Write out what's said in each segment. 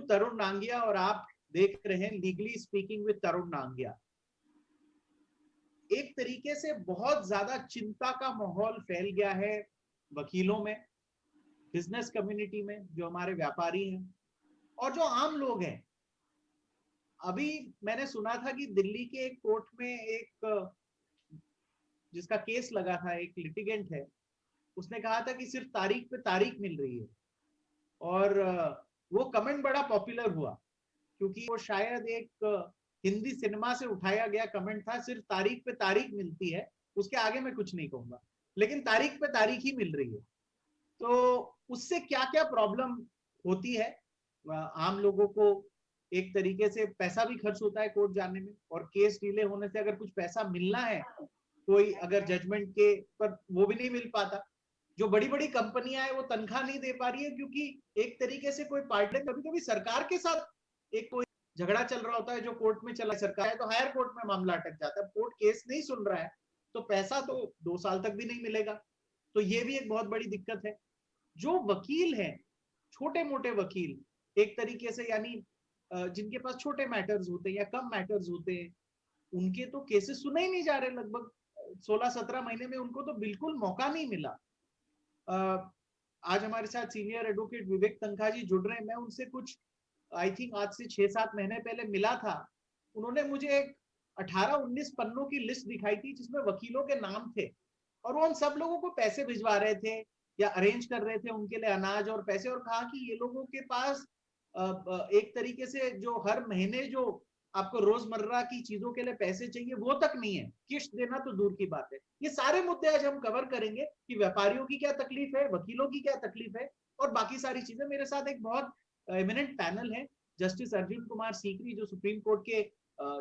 तरुण नांगिया और आप देख रहे हैं लीगली स्पीकिंग विद तरुण नांगिया। एक तरीके से बहुत ज्यादा चिंता का माहौल फैल गया है वकीलों में, बिजनेस कम्युनिटी में, जो हमारे व्यापारी हैं और जो आम लोग हैं। अभी मैंने सुना था कि दिल्ली के एक कोर्ट में एक जिसका केस लगा था, एक लिटिगेंट है, उसने कहा था कि सिर्फ तारीख पे तारीख मिल रही है। और वो कमेंट बड़ा पॉपुलर हुआ क्योंकि वो शायद एक हिंदी सिनेमा से उठाया गया कमेंट था, सिर्फ तारीख पे तारीख मिलती है, उसके आगे मैं कुछ नहीं कहूंगा, लेकिन तारीख पे तारीख ही मिल रही है। तो उससे क्या क्या प्रॉब्लम होती है आम लोगों को। एक तरीके से पैसा भी खर्च होता है कोर्ट जाने में, और केस डिले होने से अगर कुछ पैसा मिलना है कोई अगर जजमेंट के पर, वो भी नहीं मिल पाता। जो बड़ी बड़ी कंपनियां है वो तनख्वाह नहीं दे पा रही है क्योंकि एक तरीके से कोई पार्टी, कभी कभी सरकार के साथ एक कोई झगड़ा चल रहा होता है जो कोर्ट में चला, सरकार है तो हायर कोर्ट में मामला अटक जाता है, कोर्ट केस नहीं सुन रहा है तो पैसा तो 2 साल तक भी नहीं मिलेगा। तो ये भी एक बहुत बड़ी दिक्कत है। जो वकील हैं, छोटे मोटे वकील एक तरीके से, यानी जिनके पास छोटे मैटर्स होते हैं या कम मैटर्स होते हैं, उनके तो केसेस सुने ही नहीं जा रहे। लगभग 16-17 महीने में उनको तो बिल्कुल मौका नहीं मिला। आज हमारे साथ सीनियर एडवोकेट विवेक तनखा जी जुड़ रहे हैं। मैं उनसे कुछ आई थिंक आज से 6-7 महीने पहले मिला था। उन्होंने मुझे एक 18-19 पन्नों की लिस्ट दिखाई थी जिसमें वकीलों के नाम थे, और वो उन सब लोगों को पैसे भिजवा रहे थे या अरेंज कर रहे थे उनके लिए अनाज और पैसे, और कहा कि ये लोगों के पास एक तरीके से जो हर महीने जो आपको रोजमर्रा की चीजों के लिए पैसे चाहिए वो तक नहीं है, किश्त देना तो दूर की बात है। ये सारे मुद्दे आज हम कवर करेंगे कि व्यापारियों की क्या तकलीफ है, वकीलों की क्या तकलीफ है, और बाकी सारी चीजें। मेरे साथ एक बहुत एमिनेंट पैनल है, जस्टिस अर्जुन कुमार सीकरी जो सुप्रीम कोर्ट के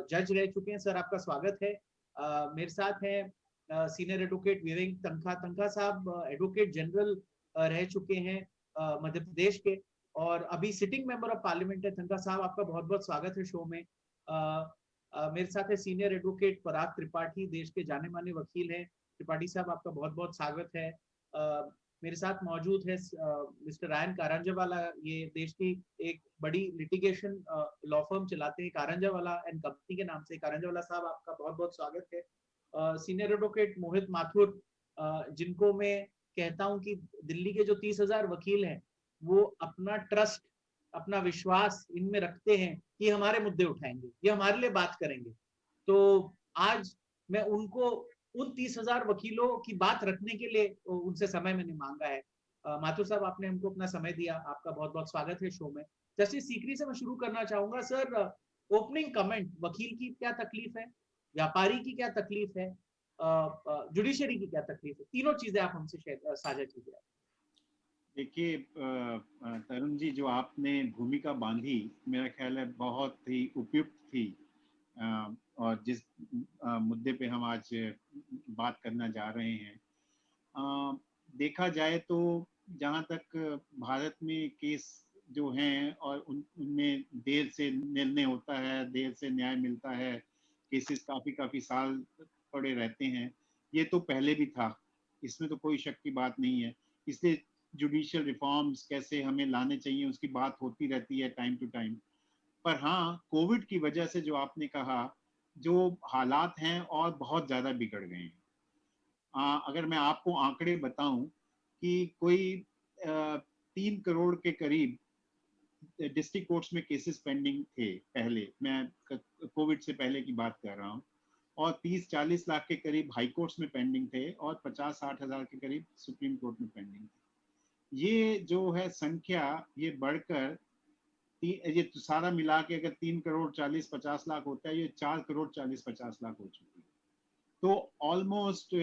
जज रह चुके हैं। सर आपका स्वागत है। मेरे साथ है सीनियर एडवोकेट विवेक तनखा। तनखा साहब एडवोकेट जनरल रह चुके हैं मध्य प्रदेश के, और अभी सिटिंग मेंबर ऑफ पार्लियामेंट है। तनखा साहब आपका बहुत बहुत स्वागत है शो में। मेरे साथ है सीनियर एडवोकेट पराग त्रिपाठी, देश के जाने माने वकील हैं। त्रिपाठी साहब आपका बहुत बहुत स्वागत है। मेरे साथ मौजूद है मिस्टर रायन कारंजावाला, ये देश की एक बड़ी लिटिगेशन लॉ फर्म चलाते हैं, कारंजावाला एंड कंपनी के नाम से। कारंजावाला साहब आपका बहुत बहुत स्वागत है। सीनियर एडवोकेट मोहित माथुर, जिनको मैं कहता हूं कि दिल्ली के जो 30,000 वकील हैं वो अपना ट्रस्ट, अपना विश्वास इनमें रखते हैं कि हमारे मुद्दे उठाएंगे, ये हमारे लिए बात करेंगे। तो आज मैं उनको, उन 30,000 वकीलों की बात रखने के लिए उनसे समय मैंने मांगा है। माथुर साहब आपने हमको अपना समय दिया, आपका बहुत बहुत स्वागत है शो में। जस्टिस सीकरी से मैं शुरू करना चाहूंगा। सर ओपनिंग कमेंट, वकील की क्या तकलीफ है, व्यापारी की क्या तकलीफ है, जुडिशरी की क्या तकलीफ है, तीनों चीजें आप हमसे साझा कीजिए। देखिए तरुण जी, जो आपने भूमिका बांधी मेरा ख्याल है बहुत ही उपयुक्त थी। और जिस मुद्दे पे हम आज बात करना जा रहे हैं, देखा जाए तो जहाँ तक भारत में केस जो हैं और उनमें देर से निर्णय होता है, देर से न्याय मिलता है, केसेस काफ़ी काफ़ी साल पड़े रहते हैं, ये तो पहले भी था, इसमें तो कोई शक की बात नहीं है। इसलिए जुडिशियल रिफॉर्म्स कैसे हमें लाने चाहिए उसकी बात होती रहती है टाइम टू टाइम। पर हाँ, कोविड की वजह से जो आपने कहा, जो हालात हैं और बहुत ज़्यादा बिगड़ गए हैं। अगर मैं आपको आंकड़े बताऊं कि कोई 3 करोड़ के करीब डिस्ट्रिक्ट कोर्ट्स में केसेस पेंडिंग थे पहले, मैं कोविड से पहले की बात कर रहा हूँ, और 30-40 लाख के करीब हाई कोर्ट्स में पेंडिंग थे और 50-60 हजार के करीब सुप्रीम कोर्ट में पेंडिंग थे। ये जो है संख्या, ये बढ़कर ये तो सारा मिला के अगर 3 करोड़ 40-50 लाख होता है, ये 4 करोड़ 40-50 लाख हो चुकी है। तो ऑलमोस्ट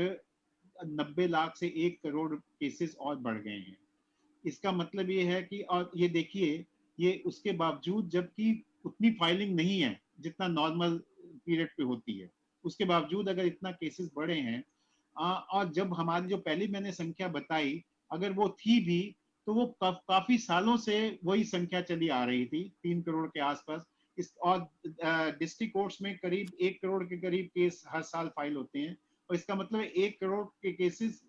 90 लाख से 1 करोड़ केसेस और बढ़ गए हैं। इसका मतलब ये है कि, और ये देखिए, ये उसके बावजूद जबकि उतनी फाइलिंग नहीं है जितना नॉर्मल पीरियड पे होती है, उसके बावजूद अगर इतना केसेस बढ़े हैं, और जब हमारी जो पहली मैंने संख्या बताई, अगर वो थी भी तो वो काफी सालों से वही संख्या चली आ रही थी, 3 करोड़ के आसपास। इस और डिस्ट्रिक्ट कोर्ट्स में करीब 1 करोड़ के करीब केस हर साल फाइल होते हैं, और इसका मतलब 1 करोड़ के केसेस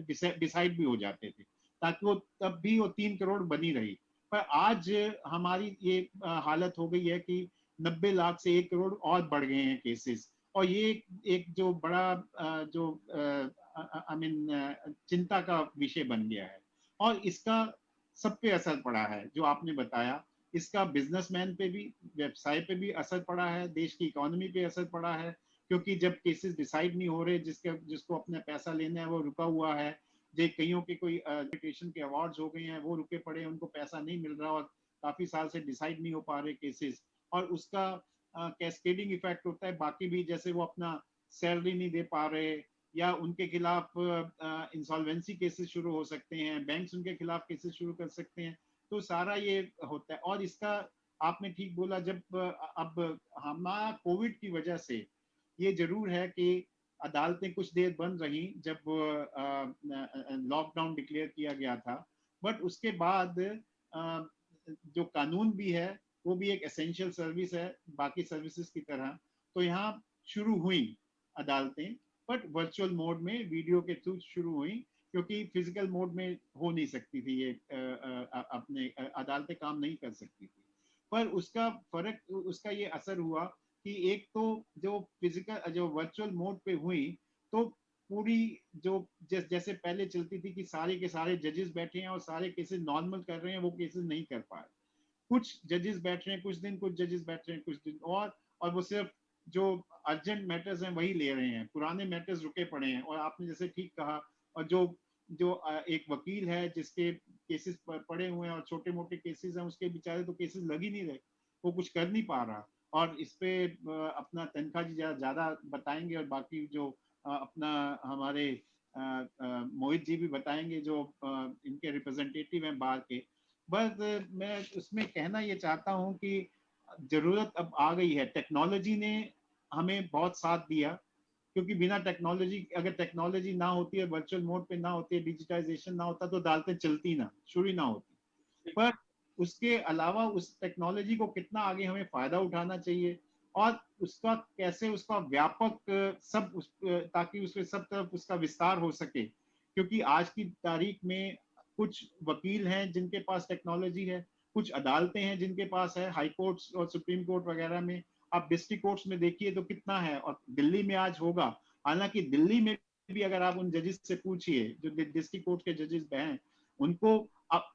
डिसाइड भी हो जाते थे, ताकि वो तब भी वो 3 करोड़ बनी रही। पर आज हमारी ये हालत हो गई है कि 90 लाख से 1 करोड़ और बढ़ गए हैं केसेस, और ये एक जो बड़ा जो आई मीन चिंता का विषय बन गया है। और इसका सब पे असर पड़ा है जो आपने बताया, इसका बिजनेसमैन पे भी, व्यवसाय पे भी असर पड़ा है, देश की इकोनॉमी पे असर पड़ा है, क्योंकि जब केसेस डिसाइड नहीं हो रहे, जिसको अपना पैसा लेना है वो रुका हुआ है, जो कईयों के कोई एजुकेशन के अवार्ड्स हो गए हैं वो रुके पड़े हैं, उनको पैसा नहीं मिल रहा और काफी साल से डिसाइड नहीं हो पा रहे केसेस, और उसका कैस्केडिंग इफेक्ट होता है बाकी भी, जैसे वो अपना सैलरी नहीं दे पा रहे, या उनके खिलाफ इंसॉल्वेंसी केसेस शुरू हो सकते हैं, बैंक्स उनके खिलाफ केसेस शुरू कर सकते हैं, तो सारा ये होता है। और इसका आपने ठीक बोला, जब अब हमारा कोविड की वजह से ये जरूर है कि अदालतें कुछ देर बंद रही जब लॉकडाउन डिक्लेयर किया गया था, बट उसके बाद जो कानून भी है वो भी एक एसेंशियल सर्विस है बाकी सर्विसेज की तरह, तो यहाँ शुरू हुई अदालतें, बट वर्चुअल मोड में वीडियो के थ्रू शुरू हुई, क्योंकि फिजिकल मोड में हो नहीं सकती थी ये, अपने अदालतें काम नहीं कर सकती थी। पर उसका फर्क, उसका ये असर हुआ कि एक तो जो फिजिकल जो वर्चुअल मोड पे हुई, तो पूरी जो जैसे पहले चलती थी कि सारे के सारे जजेस बैठे हैं और सारे केसेस नॉर्मल कर रहे हैं, वो केसेस नहीं कर पा रहे, कुछ जजेस बैठ रहे हैं कुछ दिन, कुछ जजेस बैठ रहे हैं कुछ दिन, और वो सिर्फ जो अर्जेंट मैटर्स हैं वही ले रहे हैं, पुराने मैटर्स रुके पड़े हैं। और आपने जैसे ठीक कहा, और जो जो एक वकील है जिसके केसेस पड़े हुए हैं और छोटे मोटे केसेस हैं, उसके बेचारे तो केसेस लग ही नहीं रहे, वो कुछ कर नहीं पा रहा। और इस पे अपना तनख्वाह जी ज्यादा बताएंगे, और बाकी जो अपना हमारे मोहित जी भी बताएंगे जो इनके रिप्रेजेंटेटिव हैं बाहर के। बस मैं उसमें कहना ये चाहता हूँ कि जरूरत अब आ गई है, टेक्नोलॉजी ने हमें बहुत साथ दिया, क्योंकि बिना टेक्नोलॉजी, अगर टेक्नोलॉजी ना होती है, वर्चुअल मोड पे ना होती है, डिजिटाइजेशन ना होता, तो अदालतें चलती ना, शुरू ना होती। पर उसके अलावा उस टेक्नोलॉजी को कितना आगे हमें फायदा उठाना चाहिए, और उसका कैसे उसका व्यापक सब ताकि उसके सब तरफ उसका विस्तार हो सके, क्योंकि आज की तारीख में कुछ वकील हैं जिनके पास टेक्नोलॉजी है, कुछ अदालतें हैं जिनके पास है, हाई कोर्ट्स और सुप्रीम कोर्ट वगैरह में, आप डिस्ट्रिक्ट कोर्ट्स में देखिए तो कितना है, और दिल्ली में आज होगा। हालांकि दिल्ली में भी अगर आप उन जजेस से पूछिए जो डिस्ट्रिक्ट कोर्ट के जजेस हैं, उनको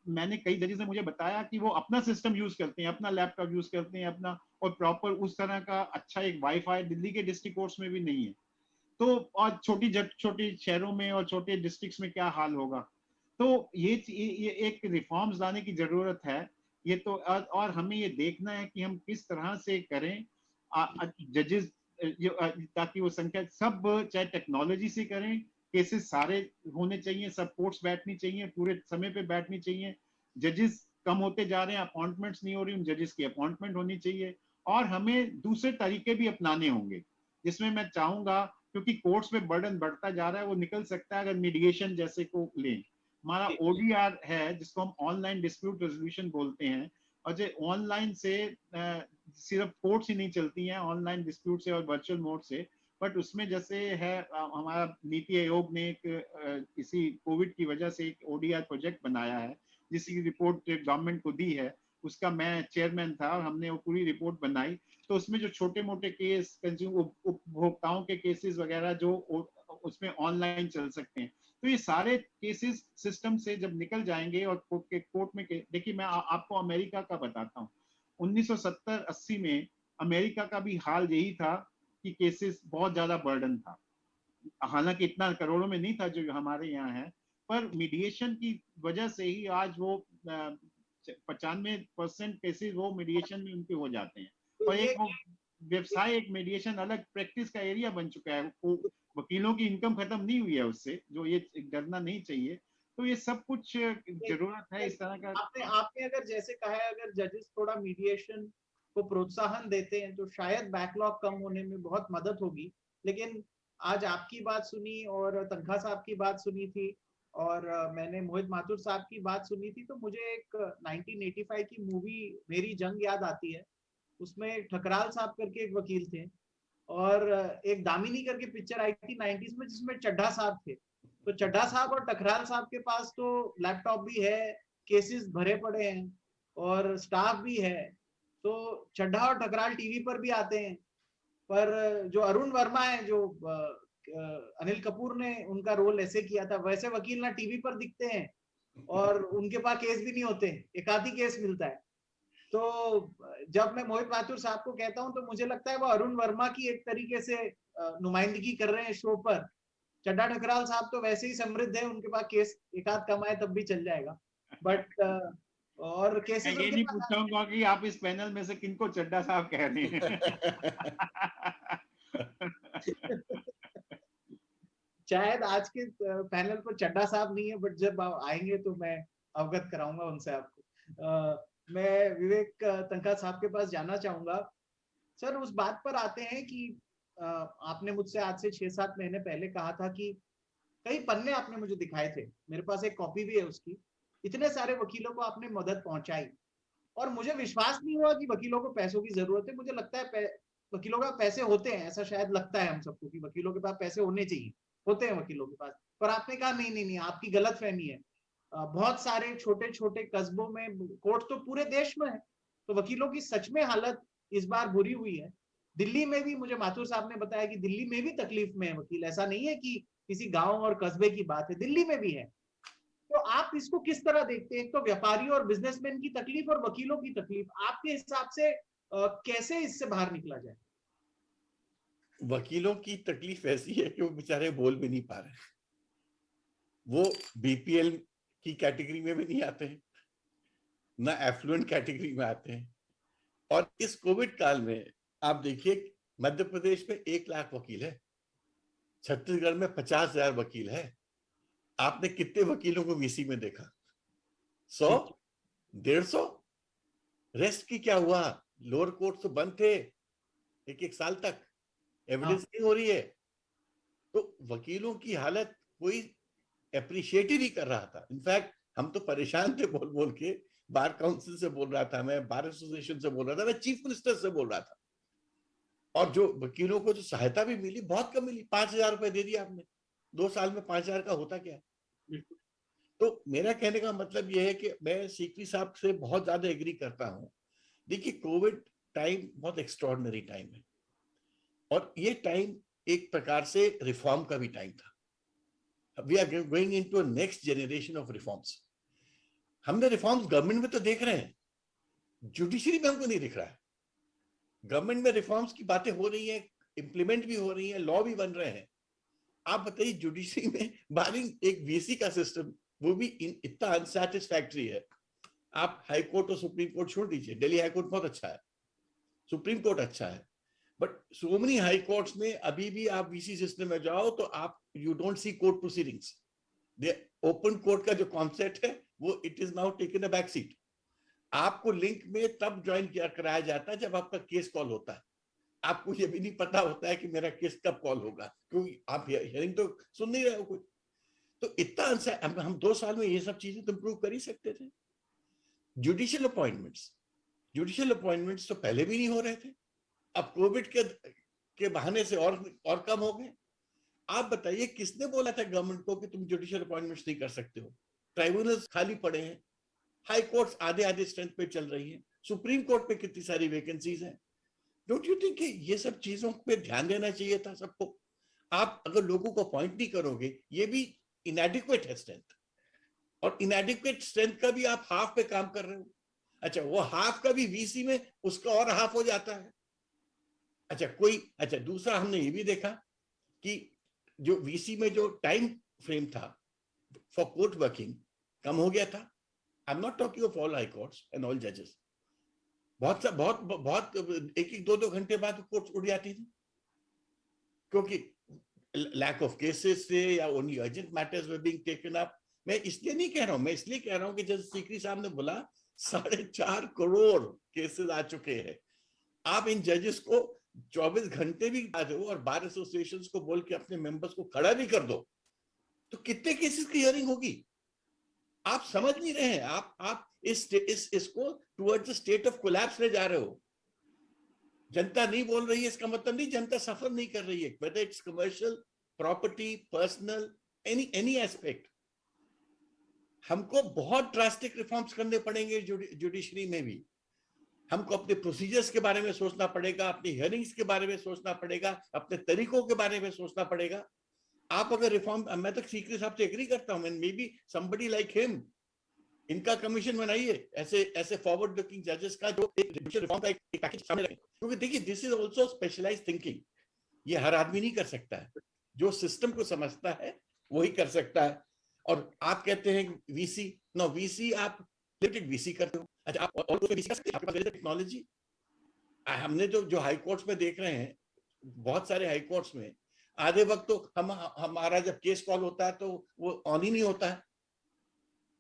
मैंने कई जजेस ने मुझे बताया कि वो अपना सिस्टम यूज करते हैं, अपना लैपटॉप यूज करते हैं अपना, और प्रॉपर उस तरह का अच्छा एक वाईफाई दिल्ली के डिस्ट्रिक्ट कोर्ट्स में भी नहीं है। तो और छोटी शहरों में और छोटे डिस्ट्रिक्ट्स में क्या हाल होगा। तो ये एक रिफॉर्म्स लाने की जरूरत है। ये तो और हमें ये देखना है कि हम किस तरह से करें जजेस, ताकि वो संख्या सब चाहे टेक्नोलॉजी से करें, केसेस सारे होने चाहिए, सब कोर्ट्स बैठनी चाहिए, पूरे समय पे बैठनी चाहिए, जजेस कम होते जा रहे हैं, अपॉइंटमेंट्स नहीं हो रही, उन जजेस की अपॉइंटमेंट होनी चाहिए, और हमें दूसरे तरीके भी अपनाने होंगे, जिसमें मैं चाहूंगा, क्योंकि कोर्ट्स में बर्डन बढ़ता जा रहा है, वो निकल सकता है अगर मीडिएशन जैसे को लें। हमारा ओडीआर है जिसको हम ऑनलाइन डिस्प्यूट रेजोल्यूशन बोलते हैं, और जो ऑनलाइन से सिर्फ कोर्ट्स ही नहीं चलती हैं, ऑनलाइन डिस्प्यूट से और वर्चुअल मोड से, बट उसमें जैसे है हमारा नीति आयोग ने एक इसी कोविड की वजह से एक ओडीआर प्रोजेक्ट बनाया है, जिसकी रिपोर्ट गवर्नमेंट को दी है, उसका मैं चेयरमैन था, और हमने वो पूरी रिपोर्ट बनाई। तो उसमें जो छोटे मोटे केस, उपभोक्ताओं के केसेस वगैरह जो उसमें ऑनलाइन चल सकते हैं, तो ये सारे केसेस सिस्टम से जब निकल जाएंगे, और कोर्ट में देखिए मैं आपको अमेरिका का बताता हूँ, 1970-80 में अमेरिका का भी हाल यही था कि केसेस बहुत ज्यादा बर्डन था, हालांकि इतना करोड़ों में नहीं था जो हमारे यहाँ है, पर मीडिएशन की वजह से ही आज वो 95% केसेस वो मीडिएशन में उनके हो जाते हैं, तो और ये एक वो व्यवसाय, एक मीडिएशन अलग प्रैक्टिस का एरिया बन चुका है, वकीलों की इनकम खत्म नहीं हुई है उससे, जो ये डरना नहीं चाहिए। तो ये सब कुछ जरूरत है इस तरह का। आपने आपने अगर जैसे कहा है, अगर जजेस थोड़ा मीडिएशन को प्रोत्साहन देते हैं तो शायद बैकलॉग कम होने में बहुत मदद होगी। लेकिन आज आपकी बात सुनी और तनखा साहब की बात सुनी थी, और मैंने मोहित माथुर साहब की बात सुनी थी, तो मुझे एक 1985 की मूवी मेरी जंग याद आती है। उसमें ठकराल साहब करके एक वकील थे, और एक दामिनी करके पिक्चर आई थी 90s में जिसमें चड्ढा साहब थे। तो चड्ढा साहब और टकराल साहब के पास तो लैपटॉप भी है, केसेस भरे पड़े हैं, और स्टाफ भी है, तो चड्ढा और टकराल टीवी पर भी आते हैं, पर जो अरुण वर्मा है, जो अनिल कपूर ने उनका रोल ऐसे किया था, वैसे वकील ना टीवी पर दिखते हैं और उनके पास केस भी नहीं होते, एक आधी केस मिलता है। तो जब मैं मोहित माथुर साहब को कहता हूं तो मुझे लगता है वो अरुण वर्मा की एक तरीके से नुमाइंदगी कर रहे हैं शो पर। चड्ढा ठकराल साहब तो वैसे ही समृद्ध है, उनके पास केस एक आध कमाए तब भी चल जाएगा, बट और मैं केसेस ये उनके नहीं पास पूछूंगा कि आप इस पैनल में से किनको चड्ढा साहब कह रहे हैं। शायद आज के पैनल पर चड्ढा साहब नहीं है, बट जब आप आएंगे तो मैं अवगत कराऊंगा उनसे आपको। मैं विवेक तनखा साहब के पास जाना चाहूंगा। सर, उस बात पर आते हैं कि आपने मुझसे आज से 6-7 महीने पहले कहा था कि कई पन्ने आपने मुझे दिखाए थे, मेरे पास एक कॉपी भी है उसकी, इतने सारे वकीलों को आपने मदद पहुंचाई और मुझे विश्वास नहीं हुआ कि वकीलों को पैसों की जरूरत है। मुझे लगता है वकीलों का पैसे होते हैं, ऐसा शायद लगता है हम सबको कि वकीलों के पास पैसे होने चाहिए, होते हैं वकीलों के पास। पर आपने कहा नहीं नहीं नहीं, आपकी गलत फहमी है। बहुत सारे छोटे छोटे कस्बों में कोर्ट तो पूरे देश में है, तो वकीलों की सच में हालत इस बार बुरी हुई है। दिल्ली में भी मुझे माथुर साहब ने बताया कि दिल्ली में भी तकलीफ में है वकील, ऐसा नहीं है कि किसी गांव और कस्बे की बात है, दिल्ली में भी है। तो आप इसको किस तरह देखते हैं? एक तो व्यापारियों और बिजनेसमैन की तकलीफ और वकीलों की तकलीफ, आपके हिसाब से कैसे इससे बाहर निकला जाए? वकीलों की तकलीफ ऐसी है कि वो बेचारे बोल भी नहीं पा रहे, वो बीपीएल की कैटेगरी में भी नहीं आते हैं, ना एफ्लुएंट कैटेगरी में आते हैं। और इस कोविड काल में आप देखिए, मध्य प्रदेश में 1 लाख वकील है, छत्तीसगढ़ में 50,000 वकील है। आपने कितने वकीलों को वीसी में देखा? 100, 150? रेस्ट की क्या हुआ? लोअर कोर्ट तो बंद थे 1-1 साल तक, एविडेंस नहीं हो रही है। तो वकीलों की हालत कोई अप्रिशिएट ही नहीं कर रहा था। इनफैक्ट हम तो परेशान थे बोल बोल के, बार काउंसिल से बोल रहा था मैं, बार एसोसिएशन से बोल रहा था मैं, चीफ मिनिस्टर से बोल रहा था। और जो वकीलों को जो सहायता भी मिली बहुत कम मिली, 5,000 रुपए दे दिया आपने, 2 साल में 5,000 का होता क्या? तो मेरा कहने का मतलब यह है कि मैं सीकरी साहब से बहुत ज्यादा एग्री करता हूं। देखिए, कोविड टाइम बहुत एक्स्ट्रॉर्डिनरी टाइम है और ये टाइम एक प्रकार से रिफॉर्म का भी टाइम था। We are going into a next generation of reforms. हमने रिफॉर्म्स गवर्नमेंट में तो देख रहे हैं, जुडिशरी में हमको नहीं दिख रहा है। गवर्नमेंट में रिफॉर्म्स की बातें हो रही है, इंप्लीमेंट भी हो रही है, लॉ भी बन रहे हैं। आप बताइए, जुडिशरी में बारिंग एक वीसी का सिस्टम, वो भी इतना अनसैटिस्फैक्टरी है। आप हाई कोर्ट और सुप्रीम कोर्ट छोड़ दीजिए, दिल्ली हाई कोर्ट बहुत अच्छा है, सुप्रीम कोर्ट अच्छा है, but so many high courts में अभी भी आप वीसी सिस्टम में जाओ तो आप you don't see court proceedings. Open court का जो कॉन्सेप्ट है वो it is now taken a back seat. आपको लिंक में तब ज्वाइन किया कराया जाता है जब आपका केस कॉल होता है। आपको ये भी नहीं पता होता है कि मेरा केस कब कॉल होगा, क्योंकि आप हियरिंग तो सुन नहीं रहे हो कुछ। तो इतना हम 2 साल में ये सब चीजें तो इंप्रूव कर ही सकते थे। जुडिशियल अपॉइंटमेंट्स तो पहले भी नहीं हो रहे थे, अब कोविड के बहाने से और कम हो गए। आप बताइए, किसने बोला था गवर्नमेंट को कि तुम जुडिशियल अपॉइंटमेंट्स नहीं कर सकते हो? ट्राइब्यूनल्स खाली पड़े हैं, हाई कोर्ट्स आधे आधे स्ट्रेंथ पे चल रही है, सुप्रीम कोर्ट पे कितनी सारी वैकेंसीज हैं। डोंट यू थिंक ये सब चीजों पे ध्यान देना चाहिए था सबको? आप अगर लोगों को अपॉइंट नहीं करोगे, ये भी इनएडिक्वेट है स्ट्रेंथ, और इनएडिक्वेट स्ट्रेंथ का भी आप हाफ पे काम कर रहे हो। अच्छा, वो हाफ का भी वीसी में उसका और हाफ हो जाता है। अच्छा, दूसरा हमने ये भी देखा कि जो वीसी में जो टाइम फ्रेम था फॉर कोर्ट वर्किंग कम हो गया था। I am not talking of all high courts and all जजेस। बहुत बहुत 1-2 घंटे बाद कोर्ट उड़ जाती थी, क्योंकि लैक ऑफ केसेस से या only urgent matters were being taken up. मैं इसलिए नहीं कह रहा हूं, मैं इसलिए कह रहा हूं कि जैसे सीकरी साहब ने बोला 4.5 करोड़ केसेस आ चुके हैं। आप इन जजेस को 24 घंटे भी आ दो और बार एसोसिएशन को बोल के अपने मेंबर्स को खड़ा भी कर दो, तो कितने केसेस की हियरिंग होगी? आप समझ नहीं रहे हैं। आप इसको towards the state of collapse ले जा रहे हो। जनता नहीं बोल रही है इसका मतलब नहीं जनता सफर नहीं कर रही है, whether it's commercial, property, personal, any aspect. हमको बहुत ड्रास्टिक रिफॉर्म्स करने पड़ेंगे जुडिशरी में भी। हमको अपने प्रोसीजर्स के बारे में सोचना पड़ेगा, अपनी हियरिंग्स के बारे में सोचना पड़ेगा, अपने तरीकों के बारे में सोचना पड़ेगा। आप अगर रिफॉर्म, मैं तो सीकरी साहब से एग्री करता हूं, may be somebody like him, इनका कमीशन बनाइए ऐसे ऐसे फॉरवर्ड लुकिंग जजेस का, जो एक रिफॉर्म का एक पैकेज सामने रखें। क्योंकि देखिए, this is also specialised thinking, ये हर आदमी नहीं कर सकता है। जो सिस्टम को समझता है वही कर सकता है। और आप कहते हैं वीसी, नो वीसी आप लिमिटेड वीसी करते हो। अच्छा, आप और कोई वीसी कर सकते हैं, आपके पास टेक्नोलॉजी। हमने जो हाई कोर्ट्स में देख रहे हैं, बहुत सारे हाई कोर्ट्स में आधे वक्त तो हमारा जब केस कॉल होता है तो वो ऑन ही नहीं होता है।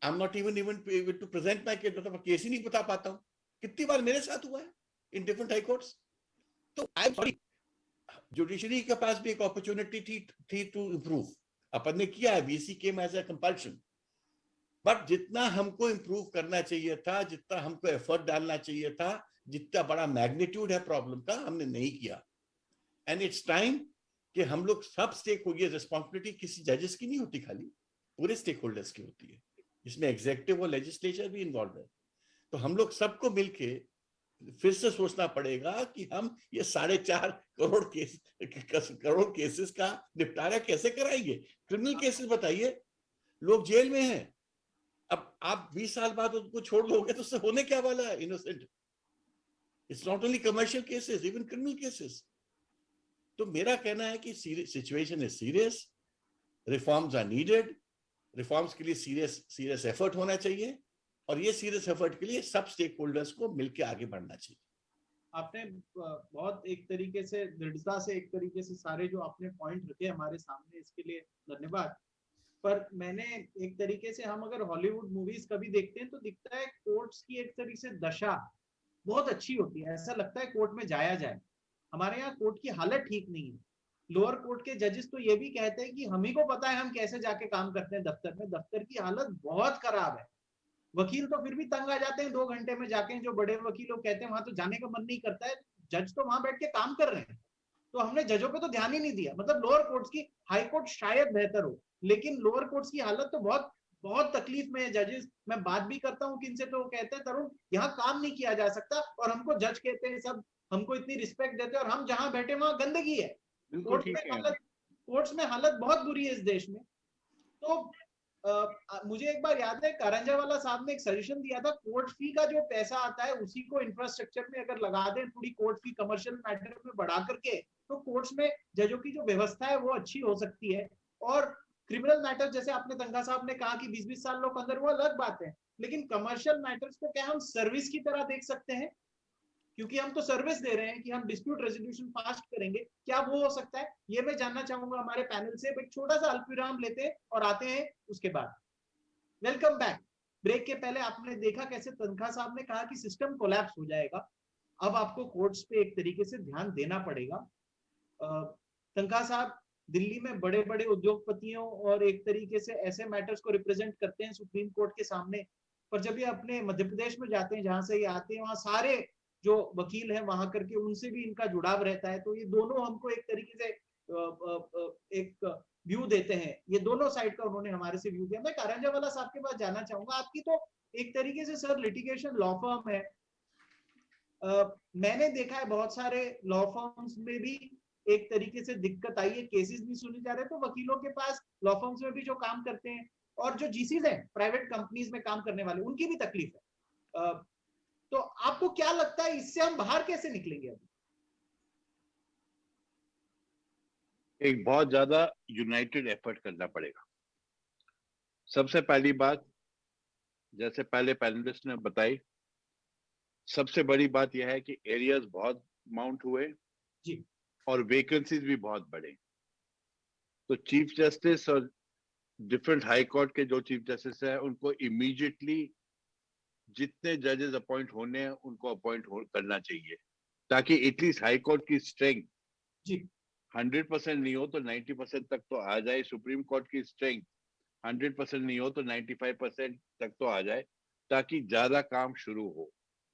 I am not even able to present my case, मतलब केस ही नहीं बता पाता हूँ। कितनी बार मेरे साथ हुआ है इन डिफरेंट हाई कोर्ट्स। तो आई एम सॉरी, जुडिशरी के पास भी एक अपॉर्चुनिटी थी टू इम्प्रूव। अपन ने किया है, VC came as a compulsion, but जितना हमको इम्प्रूव करना चाहिए था, जितना हमको एफर्ट डालना चाहिए था, जितना बड़ा मैग्नीट्यूड है प्रॉब्लम का, हमने नहीं किया। एंड इट्स टाइम कि हम लोग सब स्टेक हो, ये रिस्पॉन्सिबिलिटी किसी जजेस की नहीं होती, खाली पूरे स्टेक होल्डर्स की होती है, इसमें एग्जीक्यूटिव और लेजिस्लेचर भी इन्वॉल्व है। तो हम लोग सबको मिलके फिर से सोचना पड़ेगा कि हम ये 4.5 करोड़ केसेस का निपटारा कैसे कराएंगे। क्रिमिनल केसेस बताइए, लोग जेल में हैं, अब आप 20 साल बाद उनको छोड़ दोगे तो उससे होने क्या वाला है innocent. It's not only commercial cases, even criminal cases. तो मेरा कहना है कि situation is serious, reforms are needed, reforms के लिए सीरियस एफर्ट होना चाहिए, और ये सीरियस एफर्ट के लिए सब स्टेक होल्डर्स को मिलकर आगे बढ़ना चाहिए। आपने बहुत एक तरीके से दृढ़ता से एक तरीके से सारे जो आपने पॉइंट रखे हमारे सामने, इसके लिए धन्यवाद। पर मैंने एक तरीके से, हम अगर हॉलीवुड मूवीज कभी देखते हैं तो दिखता है कोर्ट्स की एक तरीके से दशा बहुत अच्छी होती है, ऐसा लगता है कोर्ट में जाया जाए। हमारे यहाँ कोर्ट की हालत ठीक नहीं है। लोअर कोर्ट के जजेस तो ये भी कहते हैं कि हम ही को पता है हम कैसे जाके काम करते हैं दफ्तर में, दफ्तर की हालत बहुत खराब है। वकील तो फिर भी तंग आ जाते हैं 2 घंटे में जाके, जो बड़े वकील लोग कहते हैं वहां तो जाने का मन नहीं करता है, जज तो वहां बैठ के काम कर रहे हैं। तो हमने जजों पे तो ध्यान ही नहीं दिया। मतलब लोअर कोर्ट्स की, हाई कोर्ट शायद बेहतर हो, लेकिन लोअर कोर्ट्स की हालत तो बहुत बहुत तकलीफ में है जजेस। मैं बात भी करता हूँ किनसे तो वो कहते हैं तरुण यहाँ काम नहीं किया जा सकता, और हमको जज कहते हैं सब, हमको इतनी रिस्पेक्ट देते हैं, और हम जहां बैठे वहां गंदगी है। बिल्कुल ठीक है। कोर्ट्स में हालत बहुत बुरी है इस देश में। तो मुझे एक बार याद है कारंजावाला साहब ने एक सजेशन दिया था, कोर्ट फी का जो पैसा आता है उसी को इंफ्रास्ट्रक्चर में अगर लगा दें, थोड़ी कोर्ट फी कमर्शियल मैटर में बढ़ा करके, तो कोर्ट्स में जजों की जो व्यवस्था है वो अच्छी हो सकती है। और क्रिमिनल मैटर जैसे आपने तंगा साहब ने कहा कि 20-20 साल लोग अंदर, वो अलग बात है, लेकिन कमर्शियल मैटर्स को क्या हम सर्विस की तरह देख सकते हैं? क्योंकि हम तो सर्विस दे रहे हैं कि हम डिस्प्यूट रेजोल्यूशन फास्ट करेंगे, क्या वो हो सकता है? ये मैं जानना चाहूंगा हमारे पैनल से। एक छोटा सा अल्पविराम लेते हैं और आते हैं उसके बाद। Welcome back. ब्रेक के पहले आपने देखा कैसे तनखा साहब ने कहा कि सिस्टम कोलैप्स हो जाएगा, अब आपको कोर्ट्स पे एक तरीके से ध्यान देना पड़ेगा। तनखा साहब दिल्ली में बड़े बड़े उद्योगपतियों और एक तरीके से ऐसे मैटर्स को रिप्रेजेंट करते हैं सुप्रीम कोर्ट के सामने, पर जब ये अपने मध्य प्रदेश में जाते हैं जहां से ये आते हैं, वहां सारे जो वकील हैं वहां करके उनसे भी इनका जुड़ाव रहता है। तो ये दोनों हमको एक तरीके से एक व्यू देते हैं, ये दोनों साइड का उन्होंने हमारे से व्यू दिया। मैं कारंजावाला साहब के पास जाना चाहूंगा। आपकी तो एक तरीके से सर लिटिगेशन लॉ फर्म है, मैंने देखा है बहुत सारे लॉ फर्म्स में भी एक तरीके से दिक्कत आई है, केसेस नहीं सुने जा रहे, तो वकीलों के पास लॉ फर्म्स में भी जो काम करते हैं और जो जीसीज हैं प्राइवेट कंपनीज में काम करने वाले, उनकी भी तकलीफ है। तो आपको क्या लगता है इससे हम बाहर कैसे निकलेंगे? अभी एक बहुत ज्यादा यूनाइटेड एफर्ट करना पड़ेगा। सबसे पहली बात, जैसे पहले पैनलिस्ट ने बताई, सबसे बड़ी बात यह है कि एरियाज बहुत माउंट हुए जी, और वैकेंसीज भी बहुत बढ़े। तो चीफ जस्टिस और डिफरेंट हाई कोर्ट के जो चीफ जस्टिस हैं उनको इमीडिएटली जितने जजेस अपॉइंट होने हैं उनको अपॉइंट करना चाहिए, ताकि एटलीस्ट हाई कोर्ट की स्ट्रेंथ जी, 100% नहीं हो तो 90% तक तो आ जाए, सुप्रीम कोर्ट की स्ट्रेंथ 100% नहीं हो तो 95% तक तो आ जाए, ताकि ज्यादा काम शुरू हो।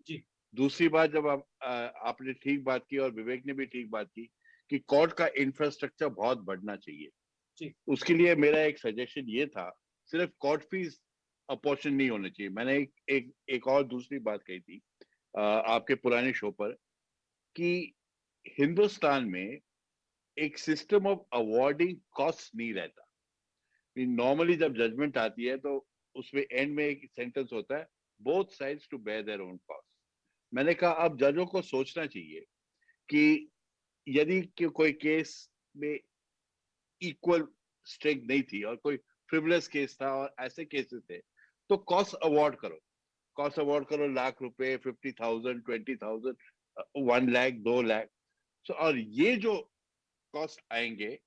जी, दूसरी बात, जब आपने ठीक बात की और विवेक ने भी ठीक बात की कि कोर्ट का इंफ्रास्ट्रक्चर बहुत बढ़ना चाहिए। जी, उसके लिए मेरा एक सजेशन ये था, सिर्फ कोर्ट फीस अपॉर्चुन नहीं होने चाहिए। मैंने एक और दूसरी बात कही थी आपके पुराने शो पर कि हिंदुस्तान में एक सिस्टम ऑफ अवॉर्डिंग कॉस्ट नहीं रहता। नॉर्मली जब जजमेंट आती है तो उसमें एंड में एक सेंटेंस होता है, both sides to bear their own cost. मैंने कहा अब जजों को सोचना चाहिए कि यदि कोई केस में इक्वल स्ट्रेंथ नहीं थी और कोई फ्रिवलेस केस था और ऐसे केसेस थे, तो कॉस्ट अवॉर्ड करो। कॉस्ट अवॉर्ड करो, लाख रुपए, 50,000, 20,000, 1 लाख, 2 लाख। सो और ये जो कॉस्ट आएंगे,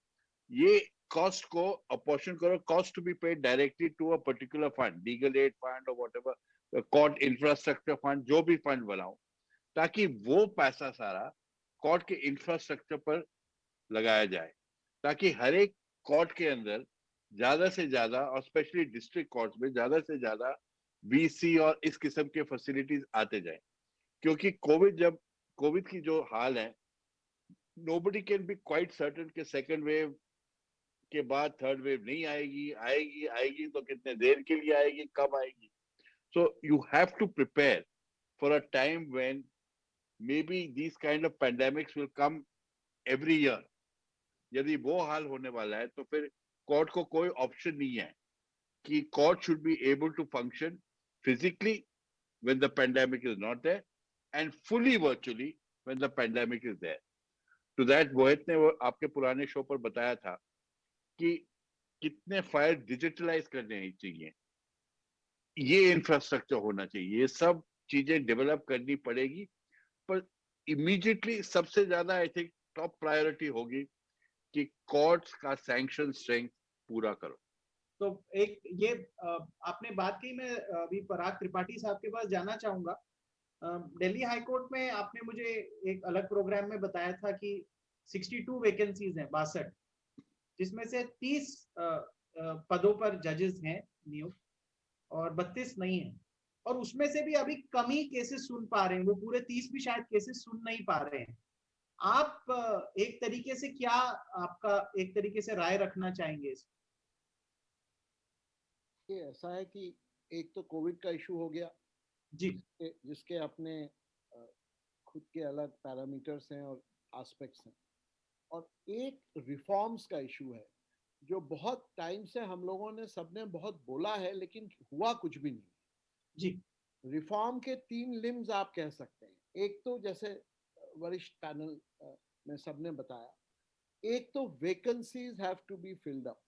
ये कॉस्ट को अपॉर्शन करो, cost to be paid directly to a particular fund, legal aid fund और व्हाटएवर, कोर्ट इंफ्रास्ट्रक्चर फंड, जो भी फंड बनाओ, ताकि वो पैसा सारा कोर्ट के इंफ्रास्ट्रक्चर पर लगाया जाए, ताकि हर एक कोर्ट के अंदर ज्यादा से ज्यादा, और स्पेशली डिस्ट्रिक्ट कोर्ट में ज्यादा से ज्यादा वीसी और इस किस्म के फैसिलिटीज आते जाए। क्योंकि कोविड की जो हाल है, nobody can be quite certain कि सेकेंड वेव के बाद थर्ड वेव नहीं आएगी, आएगी तो कितने देर के लिए आएगी, कब आएगी। So you have to prepare for a time when maybe these kind of pandemics will come every year। यदि वो हाल होने वाला है तो फिर कोर्ट को कोई ऑप्शन नहीं है कि court should be able to function physically when the pandemic is not there and fully virtually when the pandemic is there। to that मोहित ने वो आपके पुराने शो पर बताया था कि कितने फाइल डिजिटलाइज करने चाहिए, ये इंफ्रास्ट्रक्चर होना चाहिए, ये सब चीजें डेवलप करनी पड़ेगी। पर इमीडिएटली सबसे ज्यादा आई थिंक टॉप प्रायोरिटी होगी कि कोर्ट्स का सैंक्शन स्ट्रेंथ पूरा करो। तो एक ये आपने बात की, मैं अभी पराग त्रिपाठी साहब के पास जाना चाहूंगा। दिल्ली हाई कोर्ट में आपने मुझे एक अलग प्रोग्राम में बताया था कि 62 वैकेंसीज हैं, 62, जिसमें से 30 पदों पर जजेस हैं नियुक्त और 32 नहीं है, और उसमें से भी अभी कम ही केसेस सुन पा रहे हैं, वो पूरे 30 भी शायद केसेस सुन नहीं पा रहे हैं। आप एक तरीके से क्या, आपका एक तरीके से राय रखना चाहेंगे इस? ये ऐसा है कि एक तो कोविड का इशू हो गया जी, जिसके अपने खुद के अलग पैरामीटर्स हैं और एस्पेक्ट्स हैं, और एक रिफॉर्म्स का इशू है जो बहुत टाइम से हम लोगों ने सबने बहुत बोला है लेकिन हुआ कुछ भी नहीं। जी, रिफॉर्म के 3 लिम्स आप कह सकते हैं। एक तो जैसे वरिष्ठ पैनल में सबने बताया, एक तो vacancies have to be filled up,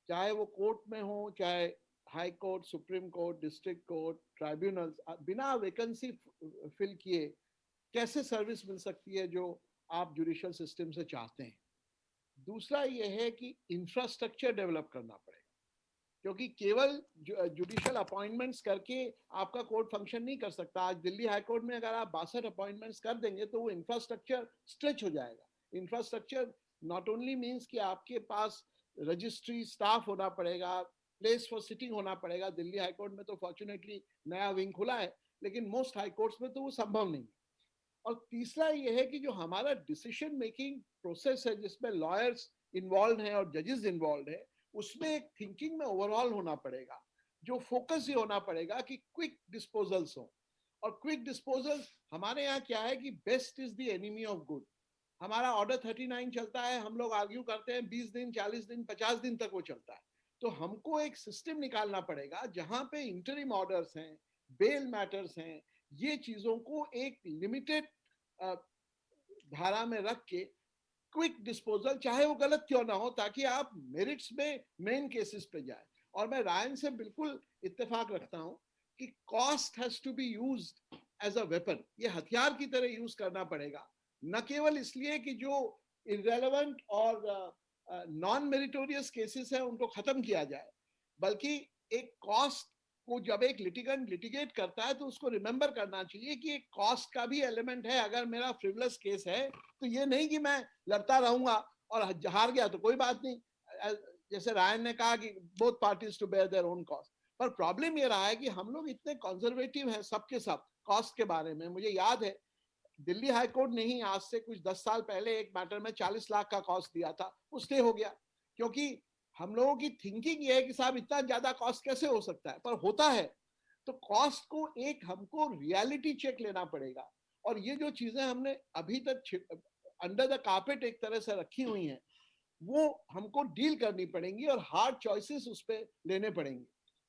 चाहे वो कोर्ट में हो, चाहे high court, supreme court, district court, tribunals, बिना वैकेंसी फिल किए कैसे सर्विस मिल सकती है जो आप जुडिशियल सिस्टम से चाहते हैं। दूसरा ये है कि इंफ्रास्ट्रक्चर डेवलप करना पड़ेगा, क्योंकि केवल जुडिशियल अपॉइंटमेंट्स करके आपका कोर्ट फंक्शन नहीं कर सकता। आज दिल्ली हाई कोर्ट में अगर आप 62 अपॉइंटमेंट्स कर देंगे तो वो इंफ्रास्ट्रक्चर स्ट्रेच हो जाएगा। इंफ्रास्ट्रक्चर नॉट ओनली मीन्स कि आपके पास रजिस्ट्री स्टाफ होना पड़ेगा, प्लेस फॉर सिटिंग होना पड़ेगा। दिल्ली हाई कोर्ट में तो फॉर्चुनेटली नया विंग खुला है, लेकिन मोस्ट हाई कोर्ट्स में तो वो संभव नहीं है। और तीसरा ये है कि जो हमारा डिसीजन मेकिंग प्रोसेस है जिसमें लॉयर्स इन्वॉल्व हैं और जजेस इन्वॉल्व है, उसमें एक थिंकिंग में ओवरऑल होना पड़ेगा, जो फोकस ये होना पड़ेगा कि क्विक डिस्पोजल्स हो। और क्विक डिस्पोजल हमारे यहाँ क्या है कि best is the enemy of good. हमारा ऑर्डर 39 चलता है, हम लोग आर्ग्यू करते हैं 20 दिन, 40 दिन, 50 दिन तक वो चलता है। तो हमको एक सिस्टम निकालना पड़ेगा जहां पे इंटरिम ऑर्डर्स हैं, बेल मैटर्स हैं, ये चीजों को एक लिमिटेड धारा में रख के क्विक डिस्पोजल, चाहे वो गलत क्यों ना हो, ताकि आप मेरिट्स में मेन केसेस पे जाए। और मैं रायन से बिल्कुल इत्तेफाक रखता हूं कि cost has to be used as a weapon. ये हथियार की तरह यूज करना पड़ेगा, न केवल इसलिए कि जो इररेलेवेंट और नॉन मेरिटोरियस केसेस है उनको खत्म किया जाए, बल्कि एक कॉस्ट को जब एक लिटिगेंट लिटिगेट करता है तो उसको रिमेंबर करना चाहिए कि एक कॉस्ट का भी एलिमेंट है। अगर मेरा फ्रिवलेस केस है तो ये नहीं कि मैं लड़ता रहूंगा और हार गया तो कोई बात नहीं। जैसे रायन ने कहा कि both parties to bear their own cost, पर प्रॉब्लम ये रहा है कि हम लोग इतने कंजर्वेटिव हैं सबके सब कॉस्ट के बारे में। मुझे याद है दिल्ली हाई कोर्ट ने ही आज से कुछ 10 साल पहले एक मैटर में 40 लाख का कॉस्ट दिया था, वो स्टे हो गया, क्योंकि हम लोगों की थिंकिंग ये है कि साहब इतना ज्यादा कॉस्ट कैसे हो सकता है, पर होता है। तो कॉस्ट को एक हमको रियलिटी चेक लेना पड़ेगा, और ये जो चीजें हमने अभी तक अंडर द कार्पेट एक तरह से रखी हुई हैं, वो हमको डील करनी पड़ेंगी और हार्ड चॉइसेस उस पर लेने पड़ेंगे,